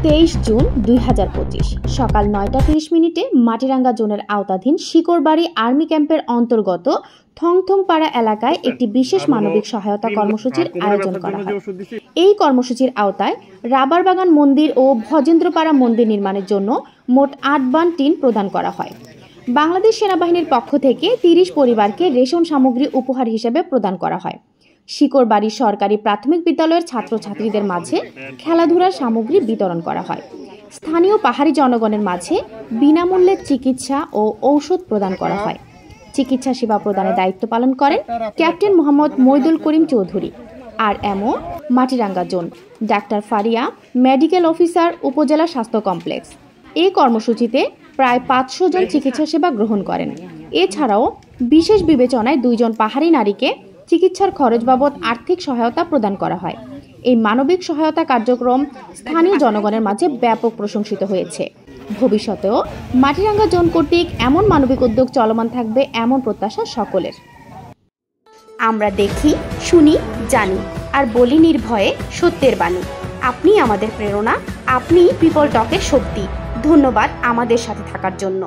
23 June 2025 সকাল 9:30 মাটিরাঙ্গা জোনের আওতাধীন শিকরবাড়ি আর্মি ক্যাম্পের অন্তর্গত থংথংপাড়া এলাকায় একটি বিশেষ মানবিক সহায়তা কর্মসূচির আয়োজন করা হয়। এই কর্মসূচির আওতায় রাবারবাগান মন্দির ও ভজেন্দ্রপাড়া মন্দির নির্মাণের জন্য মোট 8 বান টিন প্রদান করা হয়। বাংলাদেশ সেনাবাহিনীর পক্ষ থেকে 30 পরিবারকে রেশন সামগ্রী উপহার হিসেবে প্রদান করা হয়। শিকরবাড়ি সরকারি প্রাথমিক বিদ্যালয়ের ছাত্রছাত্রীদের মাঝে খেলাধুলার সামগ্রী বিতরণ করা হয়। স্থানীয় পাহাড়ি জনগণের মাঝে বিনামূল্যে চিকিৎসা ও ঔষধ প্রদান করা হয়। চিকিৎসা সেবা প্রদানের দায়িত্ব পালন করেন captain Mohammad Moidul Karim Chowdhury, RMO Matiranga zone, ডাক্তার ফারিয়া, মেডিকেল অফিসার, উপজেলা স্বাস্থ্য কমপ্লেক্স। এই কর্মসূচিতে প্রায় 500 জন চিকিৎসা সেবা গ্রহণ করেন। এছাড়াও বিশেষ বিবেচনায় 2 জন পাহাড়ি নারীকে চিকিৎসার খরচ বাবদ আর্থিক সহায়তা প্রদান করা হয়। এই মানবিক সহায়তা কার্যক্রম স্থানীয় জনগণের মাঝে ব্যাপক প্রশংসিত হয়েছে। ভবিষ্যতেও মাটিরাঙ্গা জোন কর্তৃক এমন মানবিক উদ্যোগ চলমান থাকবে এমন প্রত্যাশা সকলের। আমরা দেখি, শুনি, জানি আর বলি নির্ভয়ে সত্যের বাণী। আপনি আমাদের প্রেরণা, আপনি পিপল টকের শক্তি। ধন্যবাদ আমাদের সাথে থাকার জন্য।